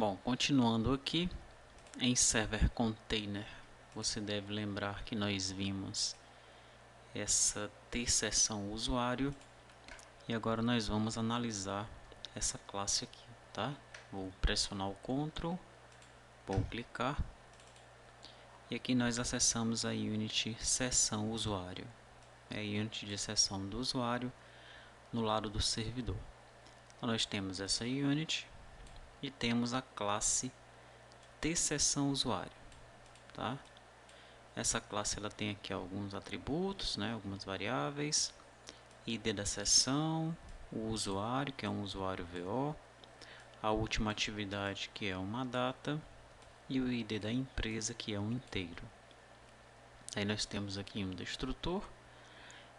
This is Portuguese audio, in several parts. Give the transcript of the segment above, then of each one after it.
Bom, continuando aqui em Server Container, você deve lembrar que nós vimos essa T-seção usuário e agora nós vamos analisar essa classe aqui, tá? Vou pressionar o Ctrl, vou clicar e aqui nós acessamos a Unity seção usuário, é a Unity de seção do usuário no lado do servidor. Então nós temos essa Unity e temos a classe T-seção usuário, tá? Essa classe ela tem aqui alguns atributos, né, algumas variáveis, ID da seção, o usuário, que é um usuário VO, a última atividade, que é uma data, e o ID da empresa, que é um inteiro. Aí nós temos aqui um destrutor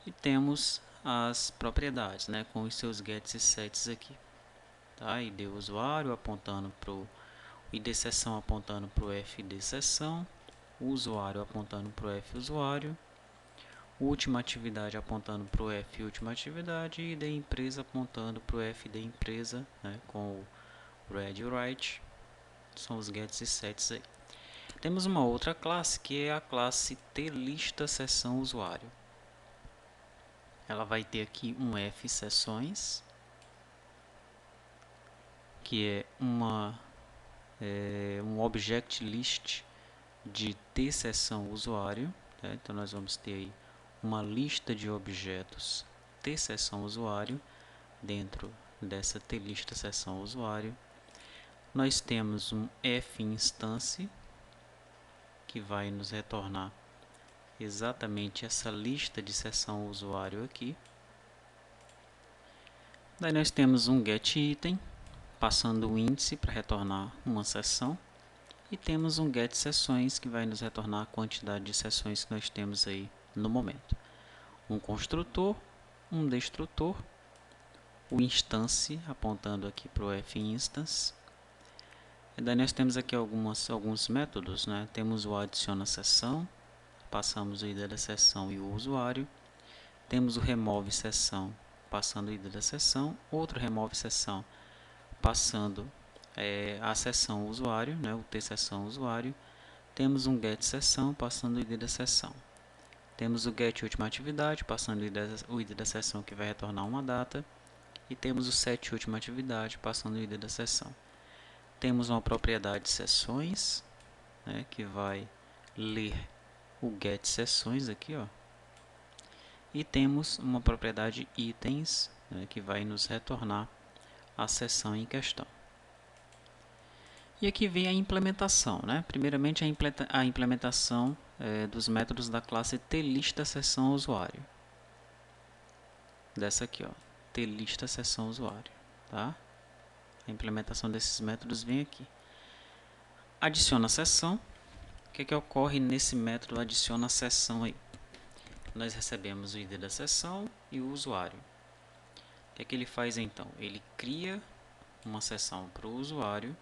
e temos as propriedades, né, com os seus gets e sets aqui. Tá? ID usuário apontando para o ID seção apontando para o FD seção, o usuário apontando para o F usuário, última atividade apontando para o F última atividade e da empresa apontando para o F da empresa, né, com o read e write, são os gets e sets aí. Temos uma outra classe que é a classe TLista seção usuário. Ela vai ter aqui um F sessões, que é um object list de T seção usuário, né? Então nós vamos ter aí uma lista de objetos T seção usuário dentro dessa TLista seção usuário. Nós temos um F instance que vai nos retornar exatamente essa lista de seção usuário aqui. Daí nós temos um get item passando o índice para retornar uma seção. E temos um get sessões que vai nos retornar a quantidade de sessões que nós temos aí no momento. Um construtor, um destrutor, o instance apontando aqui para o f_instance. E daí nós temos aqui alguns métodos, né? Temos o adiciona sessão, passamos o ID da sessão e o usuário. Temos o remove sessão, passando o ID da sessão. Outro remove sessão, passando a sessão usuário, né, o T-seção usuário. Temos um get sessão, passando o ID da sessão. Temos o get última atividade, passando o ID da sessão que vai retornar uma data. E temos o set última atividade, passando o ID da sessão. Temos uma propriedade sessões, né, que vai ler o get sessões aqui, ó. E temos uma propriedade itens, né, que vai nos retornar a sessão em questão. E aqui vem a implementação, né? Primeiramente a implementação dos métodos da classe TLista seção usuário. Dessa aqui, ó, TLista seção usuário, tá? A implementação desses métodos vem aqui. Adiciona sessão. O que ocorre nesse método adiciona sessão aí? Nós recebemos o ID da sessão e o usuário. O que ele faz então? Ele cria uma sessão para o usuário.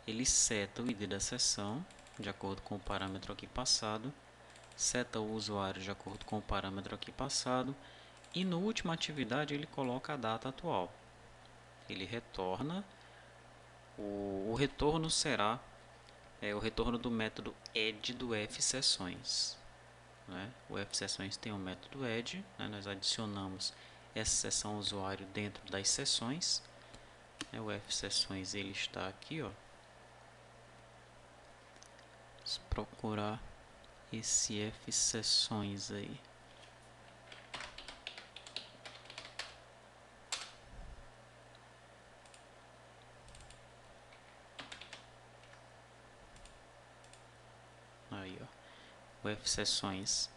Ele seta o ID da sessão de acordo com o parâmetro aqui passado, seta o usuário de acordo com o parâmetro aqui passado e na última atividade ele coloca a data atual. Ele retorna, o retorno será o retorno do método add do fSessões. Né? O fSessões tem o método add, né? Nós adicionamos essa sessão usuário dentro das sessões. O fSessões ele está aqui, ó. Vamos procurar esse fSessões aí. Aí, ó. O fSessões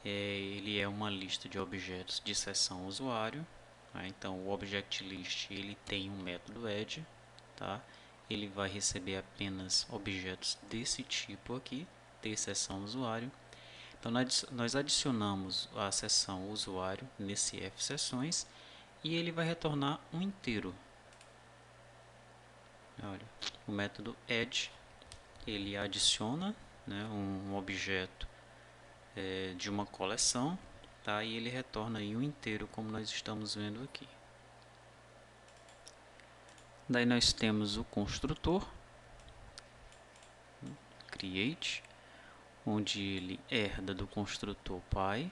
ele é uma lista de objetos de seção usuário. Tá? Então o object list ele tem um método add, tá? Ele vai receber apenas objetos desse tipo aqui, de seção usuário. Então nós adicionamos a seção usuário nesse fSessões e ele vai retornar um inteiro. Olha, o método add ele adiciona, né, um objeto de uma coleção, tá? E ele retorna aí um inteiro, como nós estamos vendo aqui. Daí nós temos o construtor, .create, onde ele herda do construtor pai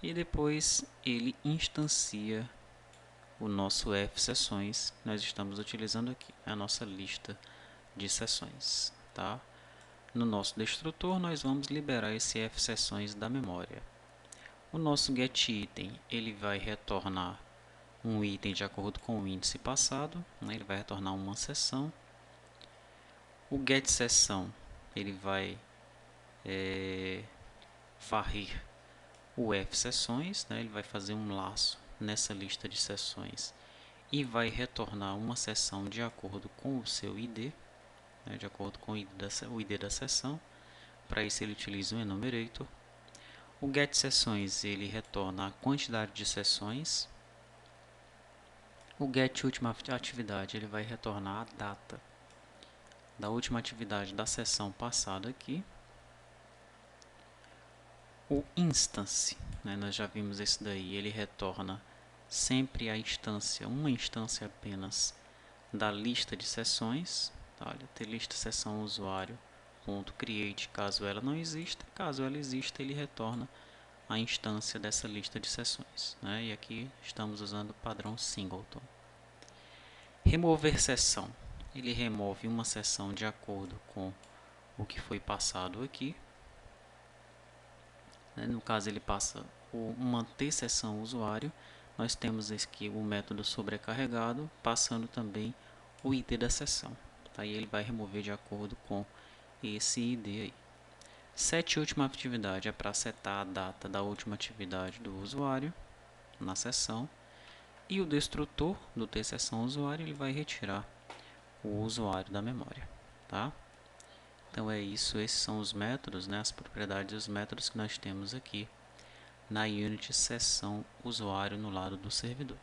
e depois ele instancia o nosso fsessões. Nós estamos utilizando aqui a nossa lista de sessões, tá? No nosso destrutor nós vamos liberar esse fsessões da memória. O nosso getItem ele vai retornar um item de acordo com o índice passado, né? Ele vai retornar uma sessão. O getSessão ele vai varrer o fsessões, né? Ele vai fazer um laço nessa lista de sessões e vai retornar uma sessão de acordo com o seu ID, né? De acordo com o ID da sessão. Para isso ele utiliza o enumerator. O getSessões ele retorna a quantidade de sessões. O getUltimaAtividade ele vai retornar a data da última atividade da sessão passada aqui. O instance, né, nós já vimos esse daí, ele retorna sempre a instância, uma instância apenas da lista de sessões. Tá? Olha, ter lista sessão usuário .create, caso ela não exista. Caso ela exista, ele retorna a instância dessa lista de sessões, né? E aqui estamos usando o padrão singleton. Remover sessão, ele remove uma sessão de acordo com o que foi passado aqui. No caso ele passa o manter sessão usuário. Nós temos aqui o método sobrecarregado passando também o ID da sessão. Aí ele vai remover de acordo com esse ID aí. setUltima atividade é para setar a data da última atividade do usuário na sessão. E o destrutor do tSessão usuário ele vai retirar o usuário da memória, tá? Então é isso, esses são os métodos, né, as propriedades dos métodos que nós temos aqui na Unity sessão usuário no lado do servidor.